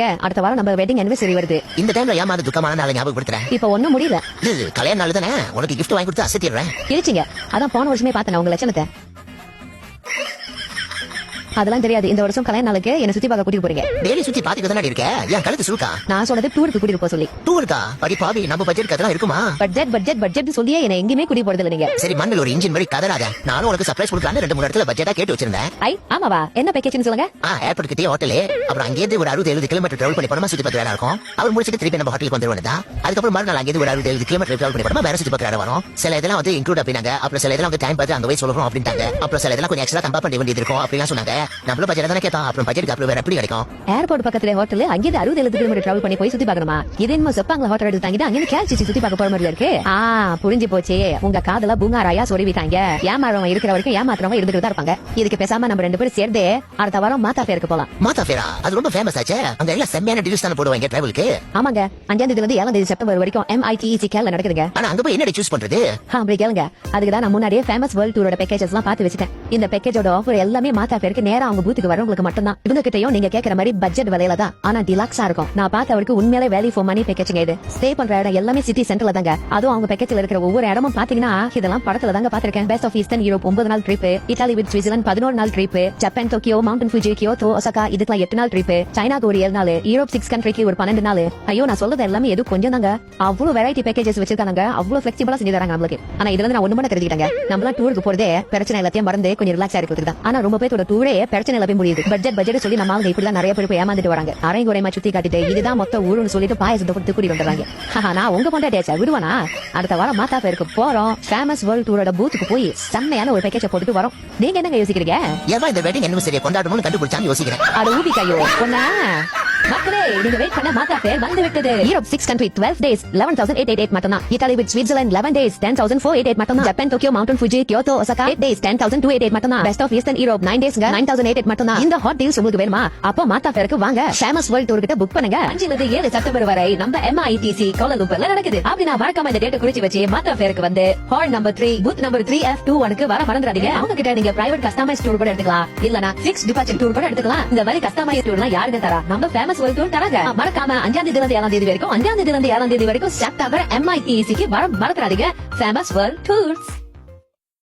அடுத்த வாரம் நம்ம வெட்டிங் anniversary வருது. இந்த டைம்ல ஏமாந்து துக்கமான நாளை ஞாபகப்படுத்துறேன். இப்ப ஒண்ணும் முடியல. இது கல்யாண நாள் தானே, உனக்கு gift வாங்கி கொடுத்து அசத்திடுறேன். இருச்சிங்க. அதான் போன வருஷமே பார்த்தேன் உங்க லட்சணத்தை. அதெல்லாம் தெரியாது. இந்த வருஷம் கல்யாண நாளுக்கு என்ன சுத்தி பார்க்க கூட்டிட்டு போறீங்க. டெய்லி சுத்தி பாத்துக்க தானே இருக்க. ஏன் கழுத்து சுருக்கா? நான் சொன்னது டூருக்கு கூட்டிட்டு போக சொல்லி. டூருக்கா? படி பாவி, நம்ம பட்ஜெட் கதலாம் இருக்குமா? பட்ஜெட் சொல்லியே என்ன எங்கேயுமே கூட்டிட்டு போறது இல்ல நீங்க. சரி, மண்ணில் ஒரு இன்ஜின் மாதிரி கதறாத. நானும் உனக்கு சர்ப்ரைஸ் கொடுக்கலாம்னு 2-3 இடத்துல பட்ஜெட்டா கேட்டு வச்சிருந்தேன். ஆமாவா? என்ன பேக்கேஜ்னு சொல்லுங்க. ஏர்போர்ட் கிட்டே ஹோட்டல், அப்புறம் அங்கேயிருந்து ஒரு 60-70 கிலோமீட்டர் டிராவல் பண்ணி போனோமா சுத்தி பார்க்க வேலை இருக்கும். அவர் முடிச்சிட்டு திருப்பி நம்ம ஹோட்டலுக்கு வந்துருவா. அதுக்கப்புறம் மறுநாள் அங்கேயிருந்து ஒரு 60-70 கிலோமீட்டர் டிராவல் பண்ணி போனோமா வேற சுத்தி பார்க்க வரோம். சில இதெல்லாம் வந்து இன்க்ளூட் அப்படினாங்க. அப்புறம் சில இதெல்லாம் வந்து டைம் பார்த்து அங்க போய் சொல்றோம் அப்படின்ட்டாங்க. அப்புறம் சில இதெல்லாம் கொஞ்சம் எக்ஸ்ட்ரா கம்பேர் பண்ண வேண்டியது இருக்கும் அப்படிலாம் சொன்னாங்க. நம்மள பட்ஜெட் கேட்டோம். அப்புறம் பட்ஜெட் அப்புறம் வேற எப்படி கிடைக்கும்? ஏர்போர்ட் பக்கத்துல ஹோட்டல், அங்கே 60-70 கிலோமீட்டர் டிராவல் பண்ணி போய் சுத்தி பார்க்கணுமா? இது என்ன செப்பாங்கள ஹோட்டல் எடுத்து தங்கிட்டு அங்கே கேட்சி சுத்தி பார்க்க போற மாதிரி இருக்கு. புரிஞ்சு போச்சு. உங்க காதல பூங்காராயா சொருவிட்டாங்க. ஏமாறவங்க இருக்கிற வரைக்கும் ஏமாத்துறவங்க இருந்துட்டு தான் இருப்பாங்க. இதுக்கு பேசாம நம்ம 2 பேரும் சேர்ந்து அடுத்த வாரம் மாதா ஃபேருக்கு போலாம். மாதா ஃபேரா? அது ரொம்ப ஃபேமஸ் ஆச்சே. அங்க எல்லாம் செம்மையான டிஷஸ் தான போடுவாங்க டிராவலுக்கு. ஆமாங்க. 5ஆம் தேதியில இருந்து 7ஆம் தேதி செப்டம்பர் வரைக்கும் MITEC கேல நடக்குதுங்க. ஆனா அங்க போய் என்ன சூஸ் பண்றது? அப்படி கேளுங்க. அதுக்கு தான் நான் முன்னாடியே ஃபேமஸ் வேர்ல்ட் டூரோட பேக்கேஜஸ் எல்லாம் பார்த்து வச்சிட்டேன். இந்த பேக்கேஜோட ஆஃபர் எல்லாமே மாதா ஃபேருக்கு நேரா அவங்க பூத்துக்கு வரவங்களுக்கு மட்டும் தான். இவங்க கிட்டயும் நீங்க கேக்குற மாதிரி பட்ஜெட் விலையில தான். ஆனா டிலக்ஸா இருக்கும். நான் பார்த்தவருக்கு உண்மையிலே வேல்யூ ஃபார் மணி பேக்கேஜ்ங்க இது. ஸ்டே பண்ற இடம் எல்லாமே சிட்டி சென்டர்ல தாங்க. அதுவும் அவங்க பேக்கேஜ்ல இருக்கிற ஒவ்வொரு இடமும் பாத்தீங்கன்னா இதெல்லாம் படத்துல தாங்க பாத்திருக்கேன். பெஸ்ட் ஆஃப் ஈஸ்டர்ன் யூரோப் 9 நாள் ட்ரிப், இத்தாலி வித் சுவிட்சர்லாந்து 11 நாள் trip, Japan Tokyo, mountain Fuji, Kyoto, Osaka இதுக்கெல்லாம் 8 நாள் ட்ரிப், சைனாக்கு ஒரு 7 நாள், யூரோப் 6 கண்ட்ரிக்கு ஒரு 12 நாள். ஐயோ, நான் சொல்றது எல்லாமே எது கொஞ்சம் தாங்க. அவ்வளவு வெரைட்டி பேக்கேஜஸ் வச்சிருக்காங்க. அவ்வளவு ஃபிளெக்சிபிளா செஞ்சு தராங்க நம்மளுக்கு. ஆனா இதுல இருந்து நான் ஒண்ணு மட்டும் தெரிஞ்சுக்கிட்டேங்க. நம்மள டூருக்கு போறதே பிரச்சனை எல்லாத்தையும் மறந்து கொஞ்சம் ரிலாக்ஸா இருக்கிறதுக்கு தான். ஆனா ரொம்ப பேரோட டூரே பிரச்சனை எல்லாம் முடியுது. பட்ஜெட் சொல்லி நம்ம ஆளுங்க இப்படி நிறைய பேர் ஏமாந்துட்டு வராங்க. அரைங்குறைமா சுத்தி காட்டிட்டு இதுதான் மொத்த ஊருன்னு சொல்லிட்டு பாயசத்தை கொடுத்து கூட்டிட்டு வந்துறாங்க. நான் உங்க பொண்டாட்டியாச்சா விடுவானா? அடுத்த வாரம் மாதா ஃபேருக்கு போறோம். ஃபேமஸ் வேர்ல்ட் டூரோட பூத்துக்கு போய் செம்மையான ஒரு பேக்கேஜ் போட்டுட்டு வரோம். நீங்க என்னங்க யோசிக்கிறீங்க? ஏன் இந்த வெட்டிங் anniversary கொண்டாடணும்னு கண்டுபிடிச்சான்னு யோசிக்கிறேன். அட ஊபிக்காயோ பொண்ணா. மக்களே, நீங்க வெயிட் பண்ண மாதா ஃபேர் வந்து விட்டது. யூரோப் 6 கண்ட்ரி 12 days 11,888 மட்டும் தான். இத்தாலி வித் சுவிட்சர்லாந்து 11 days 10,488 மட்டும் தான். Japan Tokyo mountain Fuji Kyoto Osaka 8 days 10,288 மட்டும் தான். Best of Eastern Europe 9 days 9,088 மட்டும் தான். இந்த ஹாட் டீல்ஸ் உங்களுக்கு வேணுமா? அப்போ மாதா ஃபேருக்கு வாங்க. ஃபேமஸ் வேர்ல்ட் டூர் கிட்ட புக் பண்ணுங்க. 5 முதல் 7 செப்டம்பர் வரை நம்ம MITC கோலாலம்பூர்ல நடக்குது. அப்படினா மறக்காம இந்த டேட் குறிச்சு வச்சு மாதா ஃபேருக்கு வந்து ஹால் நம்பர் 3 பூத் நம்பர் 3F21க்கு வர மறந்துடாதீங்க. அவங்க கிட்ட நீங்க பிரைவேட் கஸ்டமைஸ் டூர் கூட எடுத்துக்கலாம். இல்லனா ஃபிக்ஸ்ட் டிபார்ச்சர் டூர் கூட எடுத்துக்கலாம். இந்த மாதிரி கஸ்டமைஸ் டூர்லாம் யாருங்க தரா? நம்ம ஃபேமஸ் வேர்ல்ட் டூர் தராங்க. மறக்காம 5ஆம் தேதியில இருந்து 7ஆம் தேதி வரைக்கும் 5ஆம் தேதியில இருந்து 7ஆம் தேதி வரைக்கும் செப்டம்பர் MITEC க்கு வர மறந்துடாதீங்க. Famous world tours.